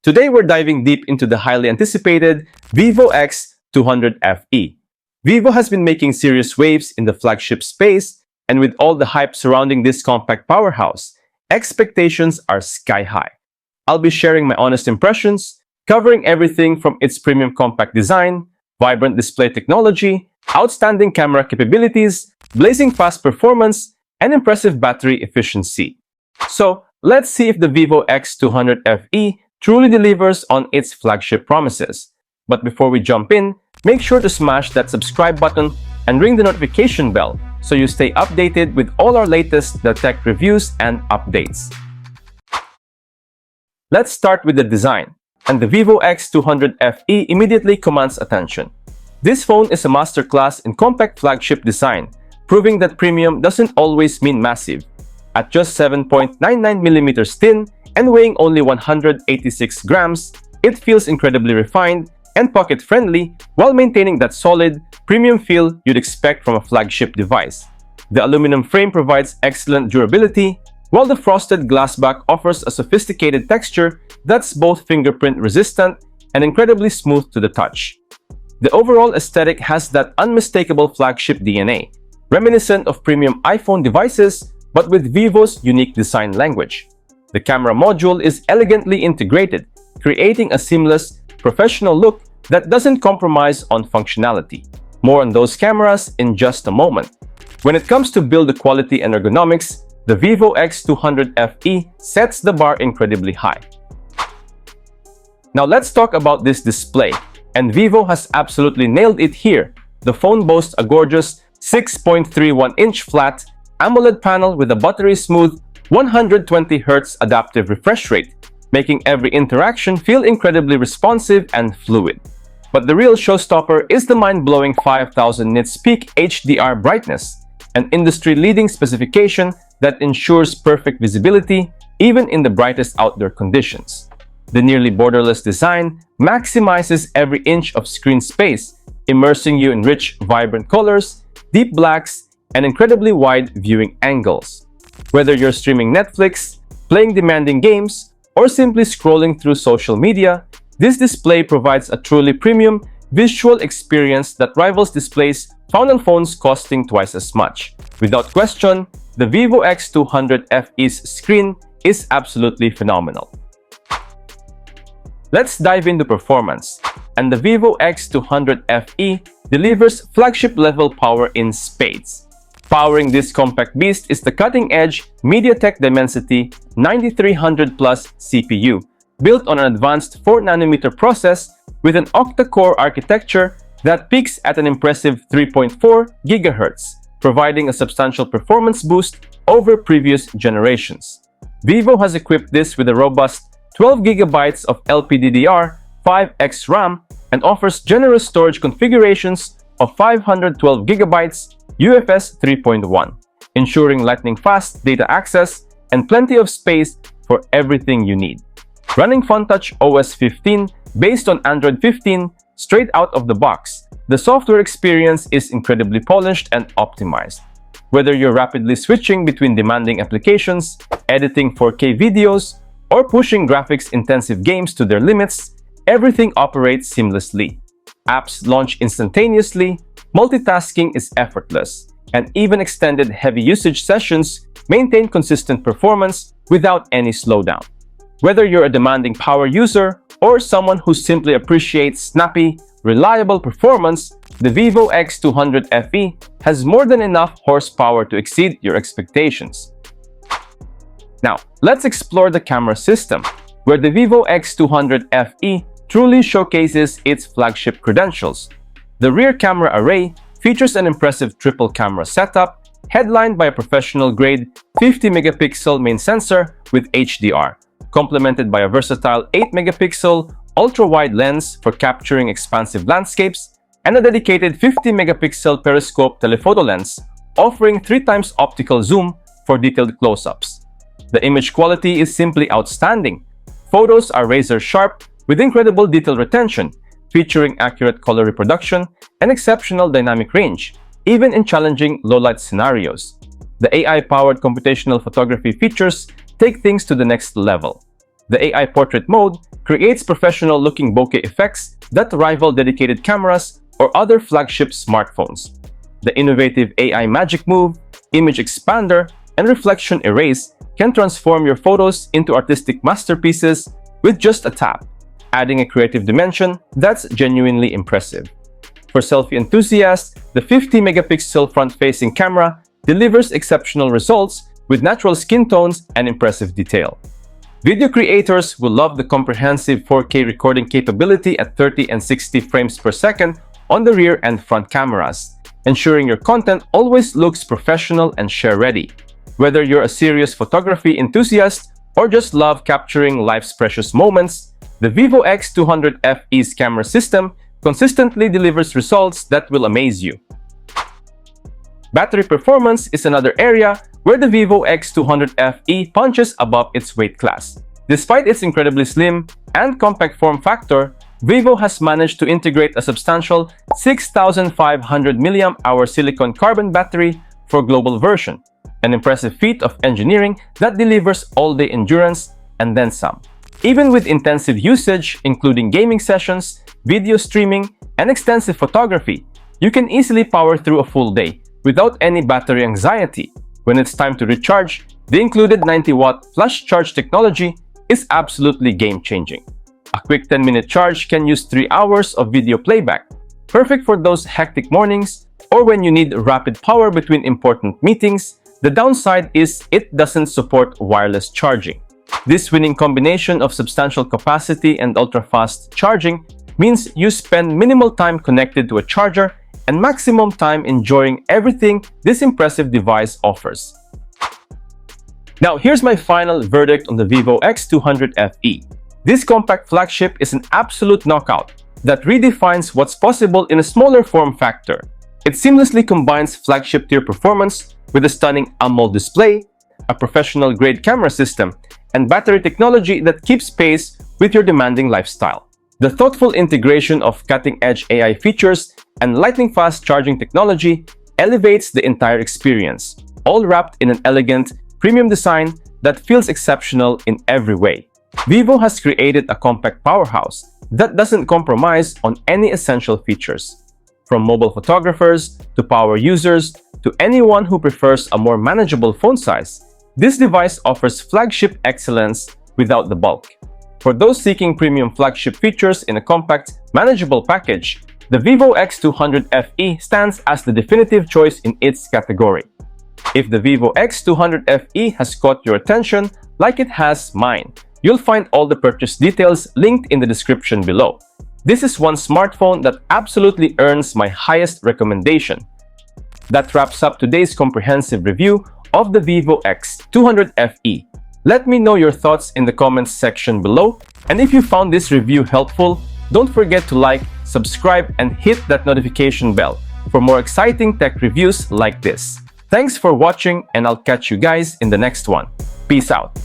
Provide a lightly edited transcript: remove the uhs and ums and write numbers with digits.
Today we're diving deep into the highly anticipated Vivo X200 FE. Vivo has been making serious waves in the flagship space, and with all the hype surrounding this compact powerhouse, expectations are sky high. I'll be sharing my honest impressions, covering everything from its premium compact design, vibrant display technology, outstanding camera capabilities, blazing fast performance, and impressive battery efficiency. So, let's see if the Vivo X200 FE truly delivers on its flagship promises. But before we jump in, make sure to smash that subscribe button and ring the notification bell so you stay updated with all our latest tech reviews and updates. Let's start with the design, and the Vivo X200 FE immediately commands attention. This phone is a masterclass in compact flagship design, proving that premium doesn't always mean massive. At just 7.99mm thin and weighing only 186 grams, it feels incredibly refined and pocket-friendly while maintaining that solid, premium feel you'd expect from a flagship device. The aluminum frame provides excellent durability, while the frosted glass back offers a sophisticated texture that's both fingerprint-resistant and incredibly smooth to the touch. The overall aesthetic has that unmistakable flagship DNA, reminiscent of premium iPhone devices but with Vivo's unique design language. The camera module is elegantly integrated, creating a seamless, professional look that doesn't compromise on functionality. More on those cameras in just a moment. When it comes to build quality and ergonomics, the Vivo X200 FE sets the bar incredibly high. Now let's talk about this display, and Vivo has absolutely nailed it here. The phone boasts a gorgeous 6.31-inch flat AMOLED panel with a buttery-smooth 120Hz adaptive refresh rate, making every interaction feel incredibly responsive and fluid. But the real showstopper is the mind-blowing 5000 nits peak HDR brightness, an industry-leading specification that ensures perfect visibility even in the brightest outdoor conditions. The nearly borderless design maximizes every inch of screen space, immersing you in rich, vibrant colors, deep blacks, and incredibly wide viewing angles. Whether you're streaming Netflix, playing demanding games, or simply scrolling through social media, this display provides a truly premium visual experience that rivals displays found on phones costing twice as much. Without question, the Vivo X200 FE's screen is absolutely phenomenal. Let's dive into performance, and the Vivo X200 FE delivers flagship-level power in spades. Powering this compact beast is the cutting-edge MediaTek Dimensity 9300 Plus CPU, built on an advanced 4nm process with an octa-core architecture that peaks at an impressive 3.4 GHz, providing a substantial performance boost over previous generations. Vivo has equipped this with a robust 12GB of LPDDR5X RAM and offers generous storage configurations of 512GB UFS 3.1, ensuring lightning-fast data access and plenty of space for everything you need. Running FunTouchOS 15 based on Android 15 straight out of the box, the software experience is incredibly polished and optimized. Whether you're rapidly switching between demanding applications, editing 4K videos, or pushing graphics-intensive games to their limits, everything operates seamlessly. Apps launch instantaneously, multitasking is effortless, and even extended heavy usage sessions maintain consistent performance without any slowdown. Whether you're a demanding power user or someone who simply appreciates snappy, reliable performance, the Vivo X200 FE has more than enough horsepower to exceed your expectations. Now, let's explore the camera system, where the Vivo X200 FE truly showcases its flagship credentials. The rear camera array features an impressive triple camera setup, headlined by a professional-grade 50-megapixel main sensor with HDR, complemented by a versatile 8-megapixel ultra-wide lens for capturing expansive landscapes, and a dedicated 50-megapixel periscope telephoto lens, offering 3x optical zoom for detailed close-ups. The image quality is simply outstanding. Photos are razor-sharp with incredible detail retention, featuring accurate color reproduction and exceptional dynamic range, even in challenging low-light scenarios. The AI-powered computational photography features take things to the next level. The AI portrait mode creates professional-looking bokeh effects that rival dedicated cameras or other flagship smartphones. The innovative AI magic move, image expander, and reflection erase can transform your photos into artistic masterpieces with just a tap, adding a creative dimension that's genuinely impressive. For selfie enthusiasts, the 50-megapixel front-facing camera delivers exceptional results with natural skin tones and impressive detail. Video creators will love the comprehensive 4K recording capability at 30 and 60 frames per second on the rear and front cameras, ensuring your content always looks professional and share-ready. Whether you're a serious photography enthusiast or just love capturing life's precious moments, the Vivo X200 FE's camera system consistently delivers results that will amaze you. Battery performance is another area where the Vivo X200 FE punches above its weight class. Despite its incredibly slim and compact form factor, Vivo has managed to integrate a substantial 6,500 mAh silicon carbon battery for global version, an impressive feat of engineering that delivers all-day endurance and then some. Even with intensive usage, including gaming sessions, video streaming, and extensive photography, you can easily power through a full day without any battery anxiety. When it's time to recharge, the included 90-watt flash charge technology is absolutely game-changing. A quick 10-minute charge can use 3 hours of video playback, perfect for those hectic mornings or when you need rapid power between important meetings. The downside is it doesn't support wireless charging. This winning combination of substantial capacity and ultra-fast charging means you spend minimal time connected to a charger and maximum time enjoying everything this impressive device offers. Now, here's my final verdict on the Vivo X200 FE. This compact flagship is an absolute knockout that redefines what's possible in a smaller form factor. It seamlessly combines flagship-tier performance with a stunning AMOLED display, a professional-grade camera system, and battery technology that keeps pace with your demanding lifestyle. The thoughtful integration of cutting-edge AI features and lightning-fast charging technology elevates the entire experience, all wrapped in an elegant, premium design that feels exceptional in every way. Vivo has created a compact powerhouse that doesn't compromise on any essential features. From mobile photographers to power users to anyone who prefers a more manageable phone size, this device offers flagship excellence without the bulk. For those seeking premium flagship features in a compact, manageable package, the Vivo X200 FE stands as the definitive choice in its category. If the Vivo X200 FE has caught your attention like it has mine, you'll find all the purchase details linked in the description below. This is one smartphone that absolutely earns my highest recommendation. That wraps up today's comprehensive review of the Vivo X200 FE. Let me know your thoughts in the comments section below, and if you found this review helpful, don't forget to like, subscribe, and hit that notification bell for more exciting tech reviews like this. Thanks for watching, and I'll catch you guys in the next one. Peace out.